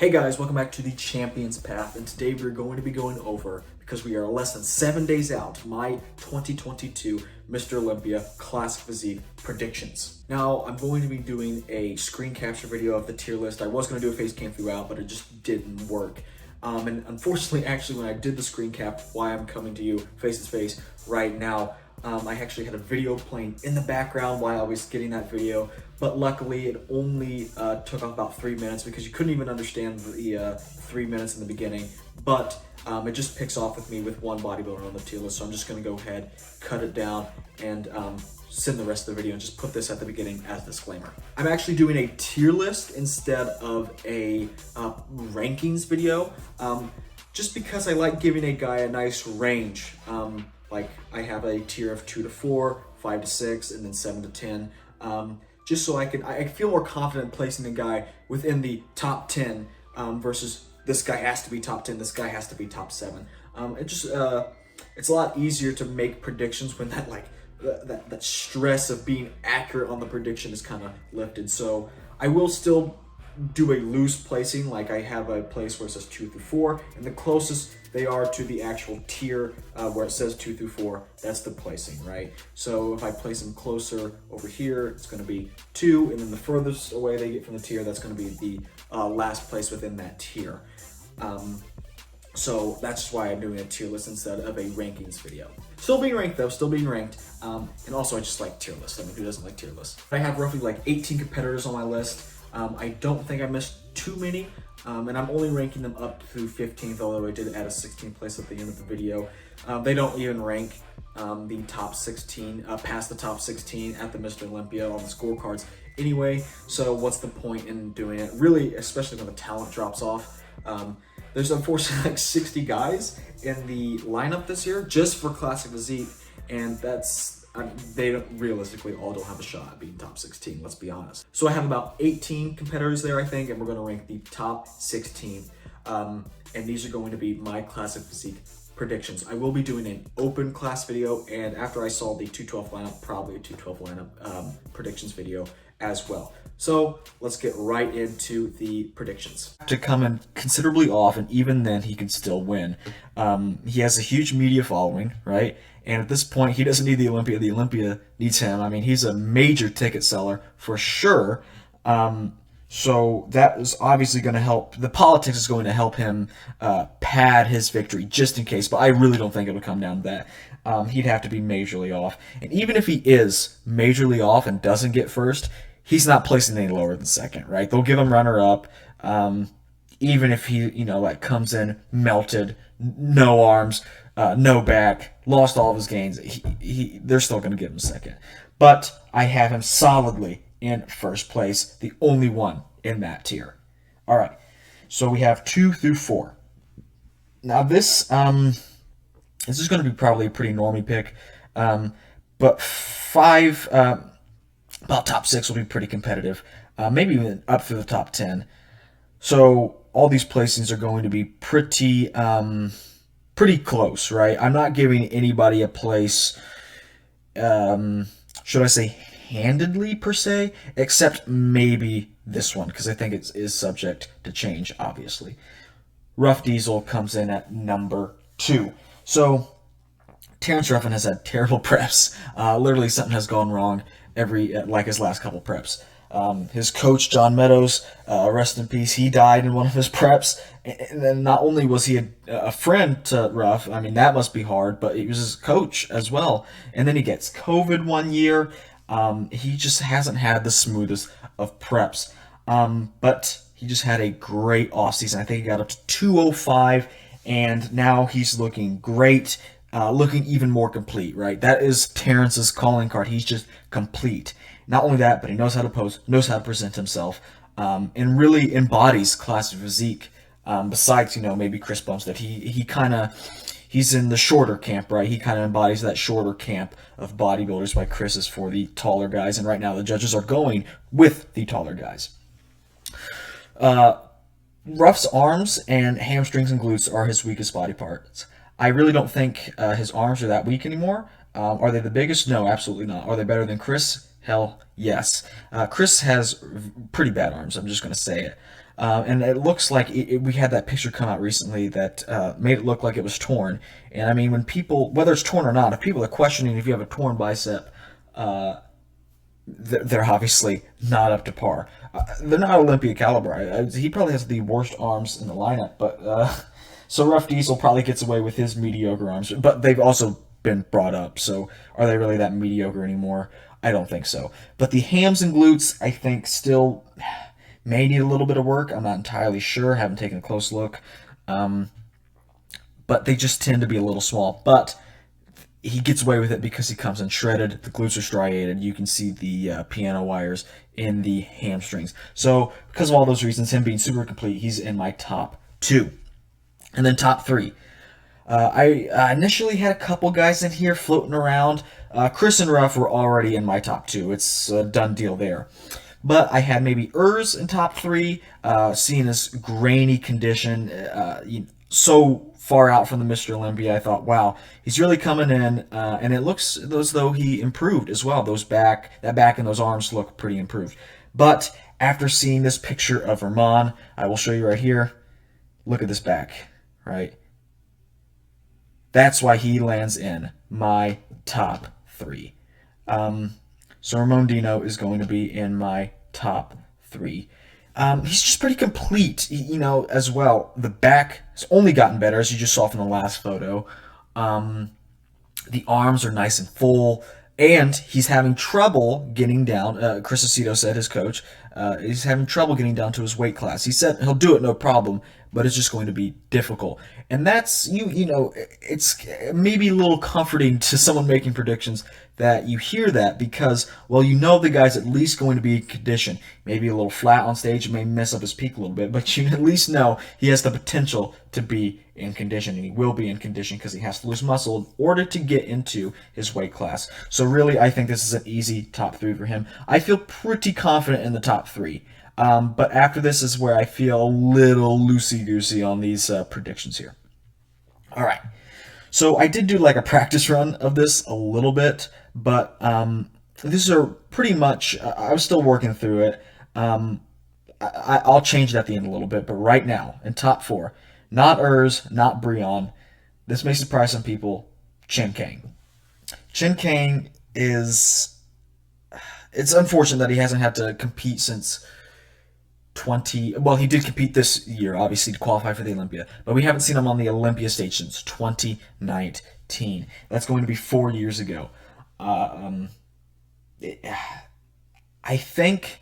Hey guys, welcome back to the Champion's Path, and today we're going to be going over, because we are less than 7 days out, my 2022 Mr. Olympia Classic Physique predictions. Now, I'm going to be doing a screen capture video of the tier list. I was going to do a face cam throughout, but it just didn't work. And unfortunately, actually, when I did the screen cap, why I'm coming to you face to face right now, I actually had a video playing in the background while I was getting that video, but luckily it only took about 3 minutes because you couldn't even understand the 3 minutes in the beginning, but it just picks off with me with one bodybuilder on the tier list, so I'm just going to go ahead, cut it down, and send the rest of the video and just put this at the beginning as a disclaimer. I'm actually doing a tier list instead of a rankings video, just because I like giving a guy a nice range. Like I have a tier of 2 to 4, 5 to 6, and then 7 to 10. Just so I feel more confident placing a guy within the top 10 versus this guy has to be top 10, this guy has to be top 7. It's a lot easier to make predictions when that stress of being accurate on the prediction is kind of lifted. So I will still do a loose placing, like I have a place where it says 2 through 4, and the closest they are to the actual tier where it says 2 through 4, that's the placing, right? So if I place them closer over here, it's going to be 2, and then the furthest away they get from the tier, that's going to be the last place within that tier. So that's why I'm doing a tier list instead of a rankings video. Still being ranked though, still being ranked. And also I just like tier lists. I mean, who doesn't like tier lists? I have roughly like 18 competitors on my list. I don't think I missed too many, and I'm only ranking them up through 15th, although I did add a 16th place at the end of the video. They don't even rank the top 16, past the top 16 at the Mr. Olympia on the scorecards anyway, so what's the point in doing it? Really, especially when the talent drops off. There's unfortunately like 60 guys in the lineup this year just for Classic Physique, and they realistically all don't have a shot at being top 16, let's be honest. So I have about 18 competitors there, I think, and we're going to rank the top 16. And these are going to be my Classic Physique predictions. I will be doing an open class video, and after I saw the 212 lineup, probably a 212 lineup predictions video as well. So let's get right into the predictions. To come in considerably off, and even then he can still win. He has a huge media following, right? And at this point, he doesn't need the Olympia. The Olympia needs him. I mean, he's a major ticket seller for sure. So that is obviously going to help. The politics is going to help him pad his victory just in case. But I really don't think it'll come down to that. He'd have to be majorly off. And even if he is majorly off and doesn't get first, he's not placing any lower than second, right? They'll give him runner-up. Even if he, comes in melted, no arms, no back, lost all of his gains, they're still going to give him second. But I have him solidly in first place, the only one in that tier. All right, so we have 2 through 4. Now this is going to be probably a pretty normie pick, but 5, about top 6 will be pretty competitive, maybe even up through the top 10. So all these placings are going to be pretty close, right? I'm not giving anybody a place, should I say handedly per se, except maybe this one, because I think it is subject to change, obviously. Rough Diesel comes in at number 2. So Terrence Ruffin has had terrible preps. Literally something has gone wrong like his last couple preps. His coach, John Meadows, rest in peace, he died in one of his preps. And then not only was he a friend to Ruff, I mean, that must be hard, but he was his coach as well. And then he gets COVID one year. He just hasn't had the smoothest of preps. But he just had a great offseason. I think he got up to 205, and now he's looking great, looking even more complete, right? That is Terrence's calling card. He's just complete. Not only that, but he knows how to pose, knows how to present himself, and really embodies Classic Physique. Besides, maybe Chris Bumstead, he's in the shorter camp, right? He kind of embodies that shorter camp of bodybuilders, while Chris is for the taller guys. And right now, the judges are going with the taller guys. Ruff's arms and hamstrings and glutes are his weakest body parts. I really don't think his arms are that weak anymore. Are they the biggest? No, absolutely not. Are they better than Chris? Hell, yes. Chris has pretty bad arms. I'm just going to say it. And it looks like we had that picture come out recently that made it look like it was torn. And I mean, when people, whether it's torn or not, if people are questioning if you have a torn bicep, they're obviously not up to par. They're not Olympia caliber. He probably has the worst arms in the lineup, but so Rough Diesel probably gets away with his mediocre arms, but they've also been brought up. So are they really that mediocre anymore? I don't think so. But the hams and glutes, I think, still may need a little bit of work. I'm not entirely sure. Haven't taken a close look. But they just tend to be a little small. But he gets away with it because he comes in shredded. The glutes are striated. You can see the piano wires in the hamstrings. So because of all those reasons, him being super complete, he's in my top 2. And then top 3. I initially had a couple guys in here floating around. Chris and Ruff were already in my top 2. It's a done deal there. But I had maybe Urs in top 3, seeing his grainy condition, so far out from the Mr. Olympia. I thought, wow, he's really coming in, and it looks as though he improved as well. That back and those arms look pretty improved. But after seeing this picture of Rahman, I will show you right here. Look at this back, right? That's why he lands in my top 3. So Ramon Dino is going to be in my top 3. He's just pretty complete, as well. The back has only gotten better, as you just saw from the last photo. The arms are nice and full, and he's having trouble getting down. Chris Aceto said, his coach, he's having trouble getting down to his weight class. He said he'll do it, no problem, but it's just going to be difficult. And that's, it's maybe a little comforting to someone making predictions that you hear that, because, well, the guy's at least going to be in condition. Maybe a little flat on stage, may mess up his peak a little bit, but you at least know he has the potential to be in condition, and he will be in condition because he has to lose muscle in order to get into his weight class. So really, I think this is an easy top 3 for him. I feel pretty confident in the top 3. But after this is where I feel a little loosey-goosey on these predictions here. All right. So I did do like a practice run of this a little bit, but these are pretty much, I was still working through it. I'll change it at the end a little bit, but right now, in top 4, not Urs, not Breon. This may surprise some people, Chin Kang. Chin Kang it's unfortunate that he hasn't had to compete since he did compete this year, obviously, to qualify for the Olympia, but we haven't seen him on the Olympia stage since 2019. That's going to be 4 years ago. I think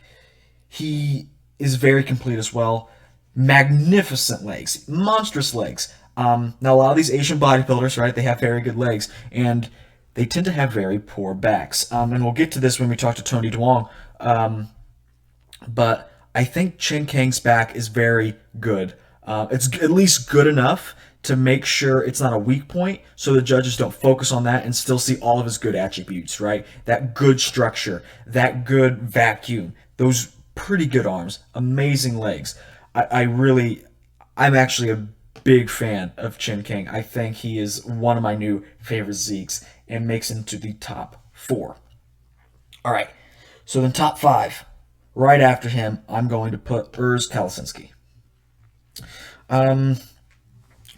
he is very complete as well. Magnificent legs, monstrous legs. Now, a lot of these Asian bodybuilders, right, they have very good legs, and they tend to have very poor backs. And we'll get to this when we talk to Tony Duong. But I think Chin Kang's back is very good. It's at least good enough to make sure it's not a weak point, so the judges don't focus on that and still see all of his good attributes, right? That good structure, that good vacuum, those pretty good arms, amazing legs. I'm actually a big fan of Chin Kang. I think he is one of my new favorite Zeeks and makes him to the top 4. All right, so then top 5. Right after him, I'm going to put Urs Kalasinski.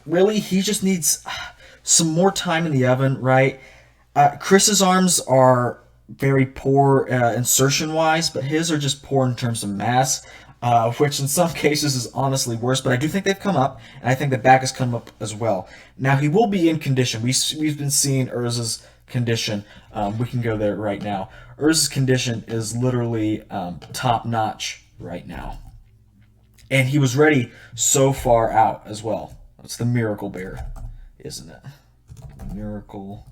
Really, he just needs some more time in the oven, right? Chris's arms are very poor insertion-wise, but his are just poor in terms of mass, which in some cases is honestly worse, but I do think they've come up, and I think the back has come up as well. Now, he will be in condition. We've been seeing Urs's condition. We can go there right now. Urs's condition is literally top-notch right now. And he was ready so far out as well. It's the Miracle Bear, isn't it? Miracle.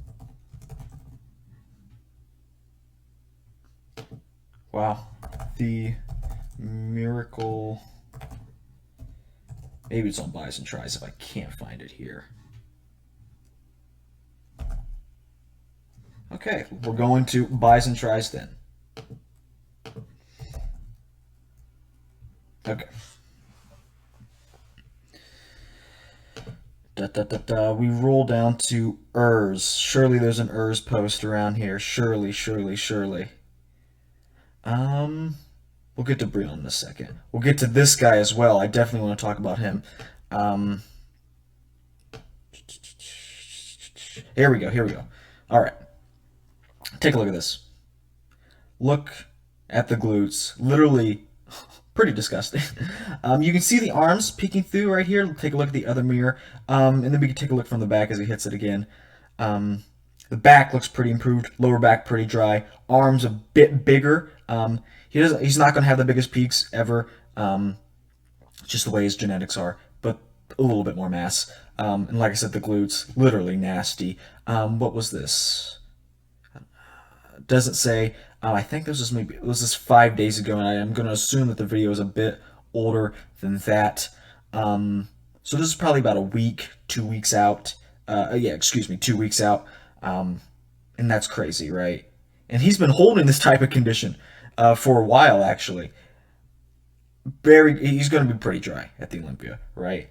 Wow. The Miracle. Maybe it's on Buys and Tries if I can't find it here. Okay, we're going to Buys and Tries then. Okay. We roll down to Urs. Surely there's an Urs post around here. Surely. Well, We'll get to Breon in a second. We'll get to this guy as well. I definitely want to talk about him. Here we go. All right. Take a look at this. Look at the glutes. Literally pretty disgusting. You can see the arms peeking through right here. Take a look at the other mirror. And then we can take a look from the back as he hits it again. The back looks pretty improved. Lower back pretty dry. Arms a bit bigger. He's not going to have the biggest peaks ever. Just the way his genetics are. But a little bit more mass. And like I said, the glutes, literally nasty. What was this? Doesn't say. I think this was 5 days ago, and I'm going to assume that the video is a bit older than that. So this is probably about a week, 2 weeks out. 2 weeks out. And that's crazy, right? And he's been holding this type of condition for a while, actually. He's going to be pretty dry at the Olympia, right?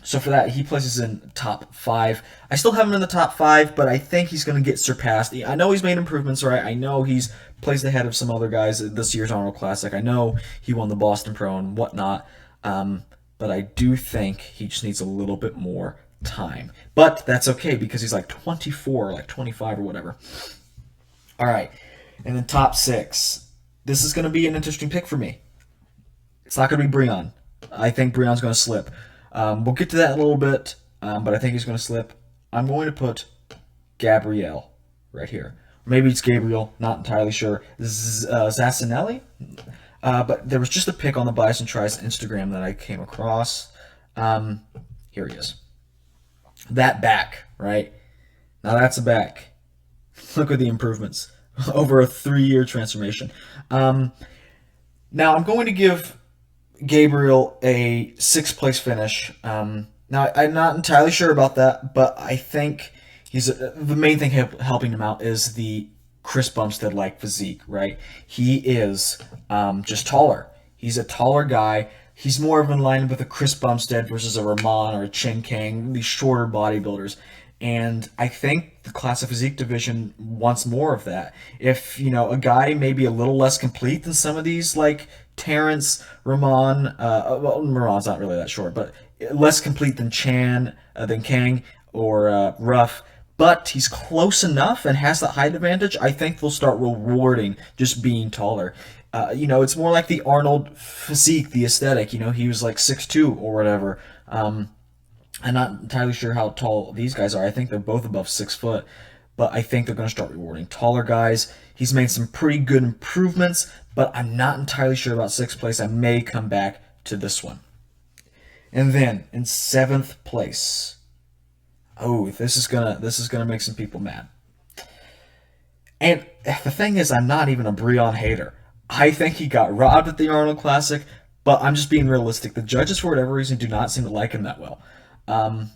So for that, he places in top 5. I still have him in the top 5, but I think he's going to get surpassed. I know he's made improvements, right? I know he's placed ahead of some other guys at this year's Arnold Classic. I know he won the Boston Pro and whatnot. But I do think he just needs a little bit more time. But that's okay because he's like 24, like 25 or whatever. All right. And then top 6. This is going to be an interesting pick for me. It's not going to be Breon. I think Breon's going to slip. We'll get to that in a little bit, but I think he's going to slip. I'm going to put Gabrielle right here. Maybe it's Gabriel, not entirely sure. Zassinelli? But there was just a pic on the Bison Tries Instagram that I came across. Here he is. That back, right? Now that's a back. Look at the improvements over a 3-year transformation. Now I'm going to give Gabriel a 6th place finish. Now I'm not entirely sure about that, but I think the main thing helping him out is the Chris Bumstead-like physique, right? He is just taller. He's a taller guy. He's more of in line with a Chris Bumstead versus a Rahman or a Chen Kang, these shorter bodybuilders. And I think the classic physique division wants more of that. If, a guy may be a little less complete than some of these, like Terrence, Rahman, Rahman's not really that short, but less complete than Kang or Ruff, but he's close enough and has that height advantage, I think they'll start rewarding just being taller. It's more like the Arnold physique, the aesthetic. He was like 6'2" or whatever. I'm not entirely sure how tall these guys are. I think they're both above 6 foot, but I think they're going to start rewarding taller guys. He's made some pretty good improvements, but I'm not entirely sure about 6th place. I may come back to this one. And then in 7th place, this is gonna make some people mad. And the thing is, I'm not even a Breon hater. I think he got robbed at the Arnold Classic, but I'm just being realistic. The judges, for whatever reason, do not seem to like him that well. I'm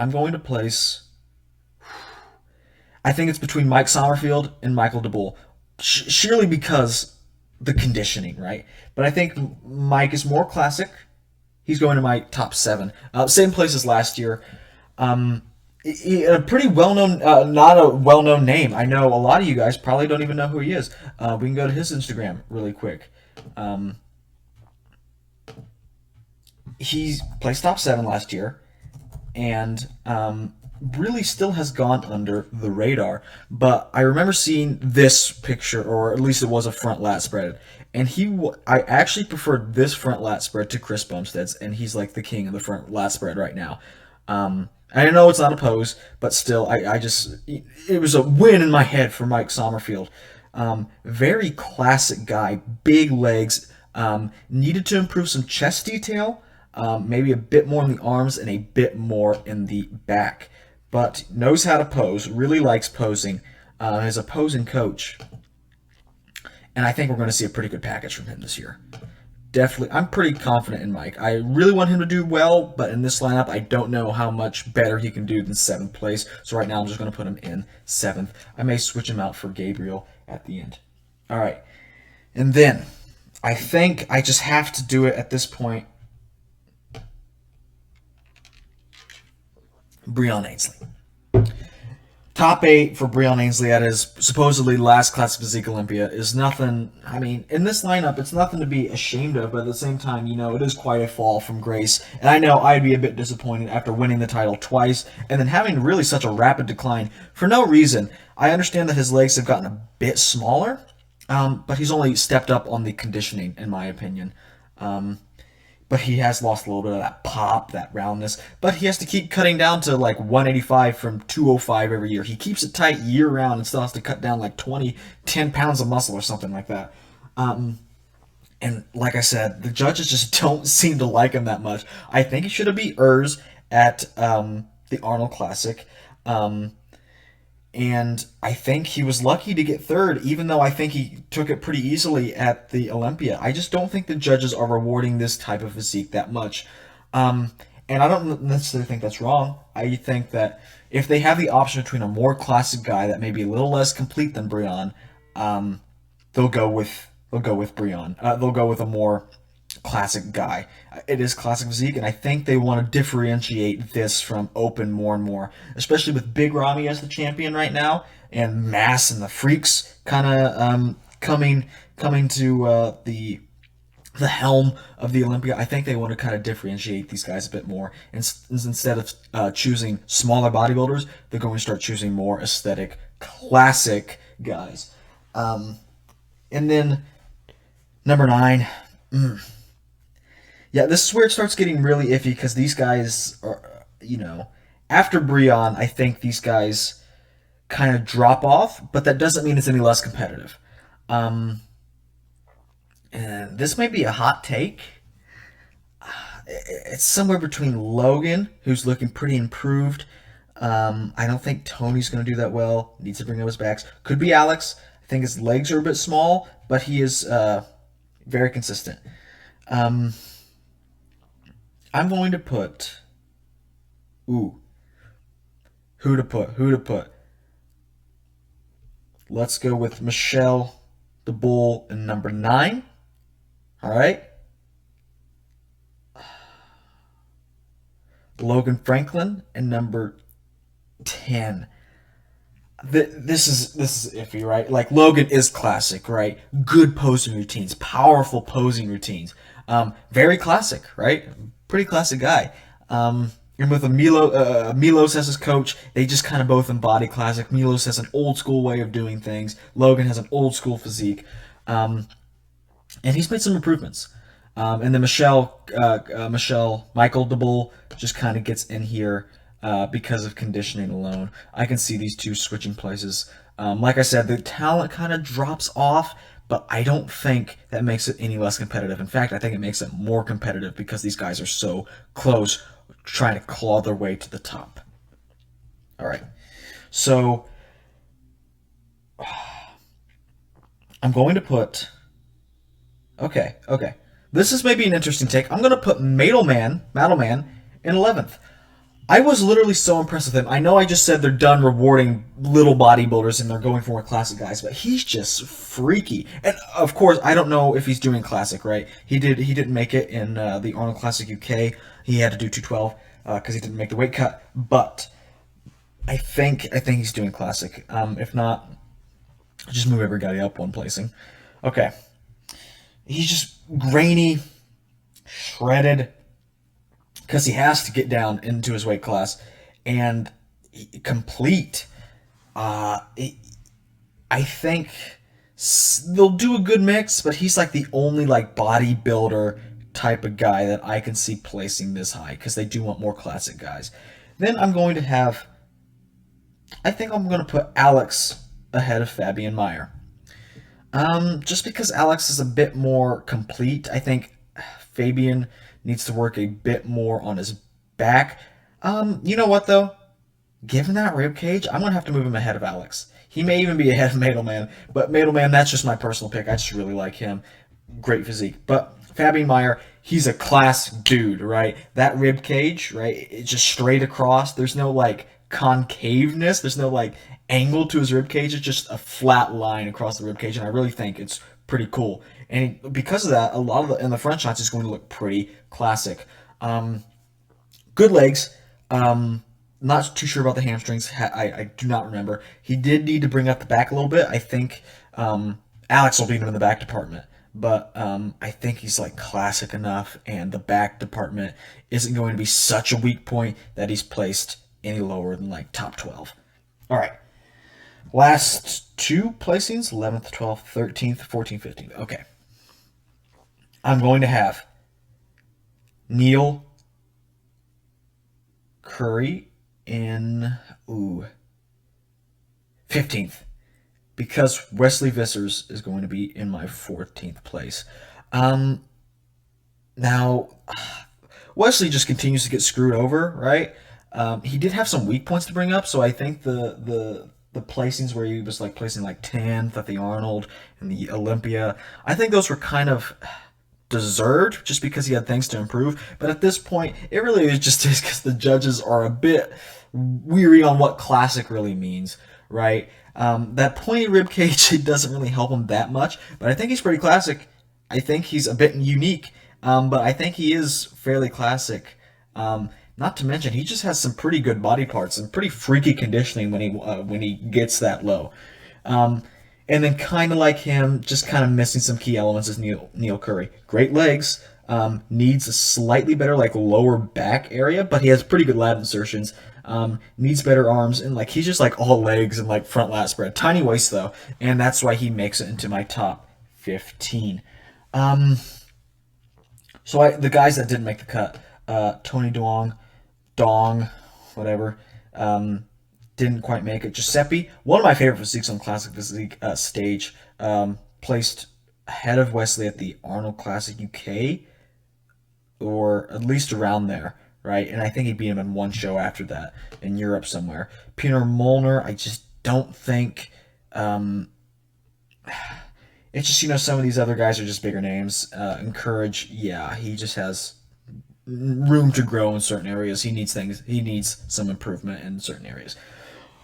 going to place... I think it's between Mike Sommerfield and Michael DeBull. Surely because the conditioning, right? But I think Mike is more classic. He's going to my top 7. Same place as last year. A pretty well-known, not a well-known name. I know a lot of you guys probably don't even know who he is. We can go to his Instagram really quick. He placed top 7 last year, and really still has gone under the radar. But I remember seeing this picture, or at least it was a front lat spread, and I actually preferred this front lat spread to Chris Bumstead's, and he's like the king of the front lat spread right now. I know it's not a pose, but still, it was a win in my head for Mike Sommerfield. Very classic guy, big legs, needed to improve some chest detail, maybe a bit more in the arms and a bit more in the back, but knows how to pose, really likes posing, is a posing coach, and I think we're going to see a pretty good package from him this year. Definitely, I'm pretty confident in Mike. I really want him to do well, but in this lineup, I don't know how much better he can do than 7th place. So right now, I'm just going to put him in 7th. I may switch him out for Gabriel at the end. All right. And then, I think I just have to do it at this point. Breon Ainsley. Top 8 for Breon Ainsley at his supposedly last classic Physique Olympia is nothing. I mean, in this lineup, it's nothing to be ashamed of, but at the same time, it is quite a fall from grace. And I know I'd be a bit disappointed after winning the title twice and then having really such a rapid decline for no reason. I understand that his legs have gotten a bit smaller, but he's only stepped up on the conditioning, in my opinion. But he has lost a little bit of that pop, that roundness. But he has to keep cutting down to like 185 from 205 every year. He keeps it tight year round and still has to cut down like 10 pounds of muscle or something like that. And like I said, the judges just don't seem to like him that much. I think he should have beat Urs at the Arnold Classic. And I think he was lucky to get third, even though I think he took it pretty easily at the Olympia. I just don't think the judges are rewarding this type of physique that much. And I don't necessarily think that's wrong. I think that if they have the option between a more classic guy that may be a little less complete than Breon, they'll go with Breon. They'll go with a more classic guy. It is classic physique, and I think they want to differentiate this from open more and more, especially with Big Ramy as the champion right now, and Mass and the Freaks kind of coming to the helm of the Olympia. I think they want to kind of differentiate these guys a bit more. And instead of choosing smaller bodybuilders, they're going to start choosing more aesthetic, classic guys. And then number 9. Yeah, this is where it starts getting really iffy because these guys are, after Breon, I think these guys kind of drop off, but that doesn't mean it's any less competitive. And this might be a hot take. It's somewhere between Logan, who's looking pretty improved. I don't think Tony's going to do that well. Needs to bring up his backs. Could be Alex. I think his legs are a bit small, but he is very consistent. I'm going to put... Who to put? Let's go with Michelle the Bull in number 9. All right. Logan Franklin in number 10. This is iffy, right? Like, Logan is classic, right? Good posing routines, powerful posing routines. Very classic, right? Pretty classic guy. And with Milos as his coach, they just kind of both embody classic. Milos has an old school way of doing things. Logan has an old school physique. And he's made some improvements. And then Michael DeBull just kind of gets in here because of conditioning alone. I can see these two switching places. Like I said, the talent kind of drops off, but I don't think that makes it any less competitive. In fact, I think it makes it more competitive because these guys are so close, trying to claw their way to the top. All right. So I'm going to put... Okay. This is maybe an interesting take. I'm going to put Madelman in 11th. I was literally so impressed with him. I know I just said they're done rewarding little bodybuilders and they're going for more classic guys, but he's just freaky. And of course, I don't know if he's doing classic, right? He didn't make it in the Arnold Classic UK. He had to do 212 because he didn't make the weight cut. But I think he's doing classic. If not, just move every guy up one placing. Okay. He's just grainy, shredded, because he has to get down into his weight class, and complete. I think they'll do a good mix, but he's like the only like bodybuilder type of guy that I can see placing this high, because they do want more classic guys. Then I'm going to put Alex ahead of Fabian Meyer. Just because Alex is a bit more complete. I think Fabian needs to work a bit more on his back. You know what, though? Given that rib cage, I'm going to have to move him ahead of Alex. He may even be ahead of Madelman, but Madelman, that's just my personal pick. I just really like him. Great physique. But Fabian Meyer, he's a class dude, right? That rib cage, right? It's just straight across. There's no, like, concaveness. There's no, like, angle to his rib cage. It's just a flat line across the rib cage, and I really think it's pretty cool. And because of that, a lot of in the front shots is going to look pretty classic. Good legs. Not too sure about the hamstrings. I do not remember. He did need to bring up the back a little bit. I think Alex will beat him in the back department. But I think he's like classic enough, and the back department isn't going to be such a weak point that he's placed any lower than like top 12. All right. Last two placings, 11th, 12th, 13th, 14th, 15th. Okay. I'm going to have Neil Curry in 15th, because Wesley Vissers is going to be in my 14th place. Now, Wesley just continues to get screwed over, right? He did have some weak points to bring up, so I think the placings where he was like placing like 10th at the Arnold and the Olympia, I think those were kind of deserved just because he had things to improve. But at this point, it really is just because the judges are a bit weary on what classic really means, right? That pointy rib cage, it doesn't really help him that much, but I think he's pretty classic. I think he's a bit unique, but I think he is fairly classic. Not to mention, he just has some pretty good body parts and pretty freaky conditioning when he gets that low. And then kind of like him, just kind of missing some key elements is Neil Curry. Great legs, needs a slightly better like lower back area, but he has pretty good lat insertions. Needs better arms, and like he's just like all legs and like front lat spread. Tiny waist though, and that's why he makes it into my top 15. So the guys that didn't make the cut, Tony Dong, whatever, didn't quite make it. Giuseppe, one of my favorite physiques on Classic Physique stage, placed ahead of Wesley at the Arnold Classic UK, or at least around there, right? And I think he beat him in one show after that in Europe somewhere. Peter Molnar, I just don't think. It's just, some of these other guys are just bigger names. Encourage, yeah, he just has room to grow in certain areas. He needs some improvement in certain areas.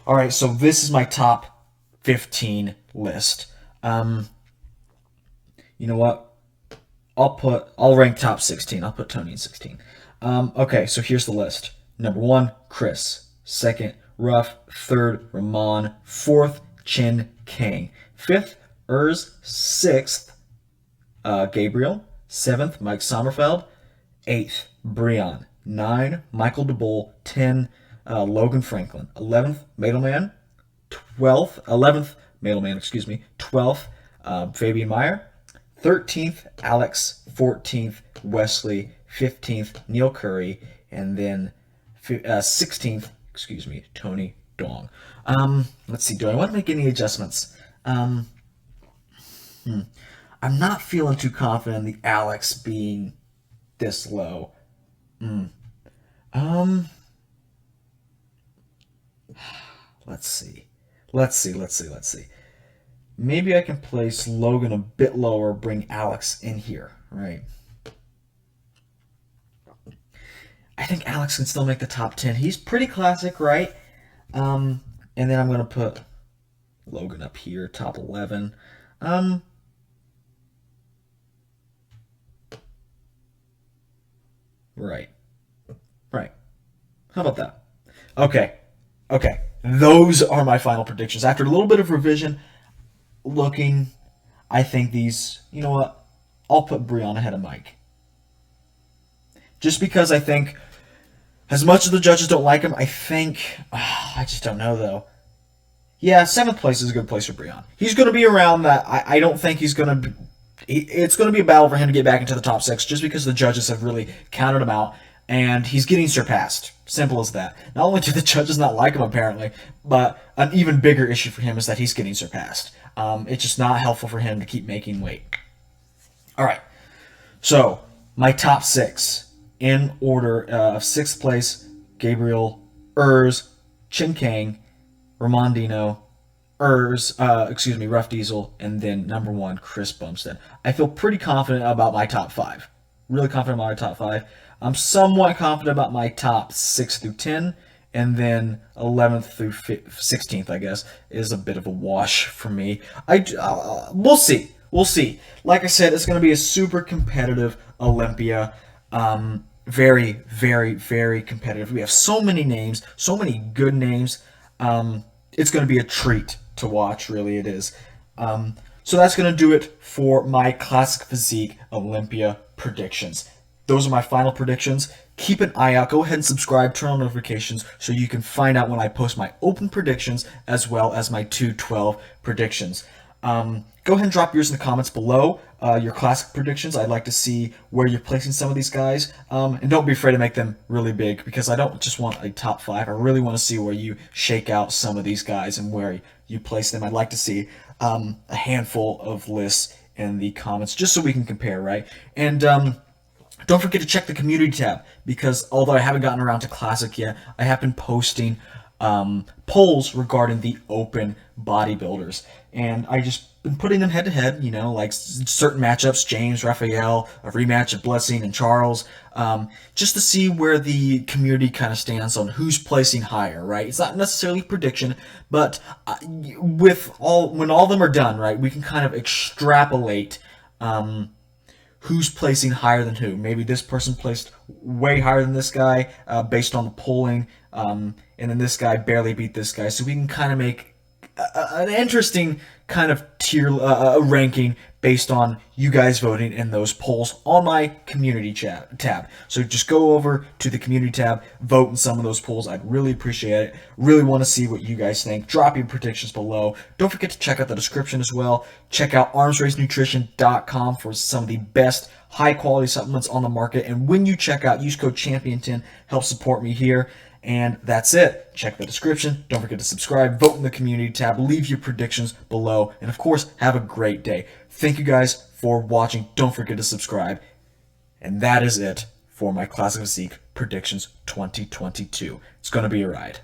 All right, so this is my top 15 list. You know what? I'll rank top 16. I'll put Tony in 16. Okay, so here's the list. Number 1, Chris. 2nd, Ruff. 3rd, Rahman. 4th, Chin Kang. 5th, Urs. 6th, Gabriel. 7th, Mike Sommerfeld. 8th, Brian. 9, Michael DeBull. 10, Logan Franklin. 11th, Madelman. 11th, Madelman, 12th, Fabian Meyer. 13th, Alex. 14th, Wesley. 15th, Neil Curry. And then 16th, Tony Dong. Let's see, do I want to make any adjustments? I'm not feeling too confident in the Alex being this low. Let's see. Maybe I can place Logan a bit lower, bring Alex in here, right? I think Alex can still make the top 10. He's pretty classic, right? And then I'm going to put Logan up here, top 11. Right. How about that? Okay. Those are my final predictions. After a little bit of revision, I think these, you know what? I'll put Brian ahead of Mike. Just because I think, as much as the judges don't like him, I just don't know though. Yeah, 7th place is a good place for Brian. He's going to be around that. I don't think he's going to be... It's going to be a battle for him to get back into the top 6 just because the judges have really counted him out, and he's getting surpassed. Simple as that. Not only do the judges not like him, apparently, but an even bigger issue for him is that he's getting surpassed. It's just not helpful for him to keep making weight. All right. So, my top 6 in order of 6th place, Gabriel, Urs, Chin Kang, Ramondino, Rough Diesel, and then number 1, Chris Bumstead. I feel pretty confident about my top 5. Really confident about my top 5. I'm somewhat confident about my top 6 through 10, and then 11th through 16th, I guess, is a bit of a wash for me. We'll see. Like I said, it's going to be a super competitive Olympia. very, very, very competitive. We have so many names, so many good names. It's going to be a treat to watch, really, it is. So that's going to do it for my Classic Physique Olympia predictions. Those are my final predictions. Keep an eye out. Go ahead and subscribe, turn on notifications so you can find out when I post my open predictions as well as my 212 predictions. Go ahead and drop yours in the comments below, your classic predictions. I'd like to see where you're placing some of these guys. And don't be afraid to make them really big, because I don't just want a top 5. I really want to see where you shake out some of these guys and where you place them. I'd like to see a handful of lists in the comments just so we can compare, right? And don't forget to check the community tab, because although I haven't gotten around to classic yet, I have been posting polls regarding the open bodybuilders, and I just been putting them head to head, you know, like certain matchups, James, Raphael, a rematch of Blessing and Charles, just to see where the community kind of stands on who's placing higher, right? It's not necessarily prediction, but when all of them are done, right, we can kind of extrapolate who's placing higher than who. Maybe this person placed way higher than this guy based on the polling, and then this guy barely beat this guy. So we can kind of make an interesting kind of tier ranking based on you guys voting in those polls on my community tab. So just go over to the community tab, vote in some of those polls. I'd really appreciate it. Really want to see what you guys think. Drop your predictions below. Don't forget to check out the description as well. Check out armsracenutrition.com for some of the best high quality supplements on the market. And when you check out, use code CHAMPION10, help support me here. And that's it. Check the description. Don't forget to subscribe, vote in the community tab, leave your predictions below, and of course, have a great day. Thank you guys for watching. Don't forget to subscribe. And that is it for my Classic Physique Predictions 2022. It's going to be a ride.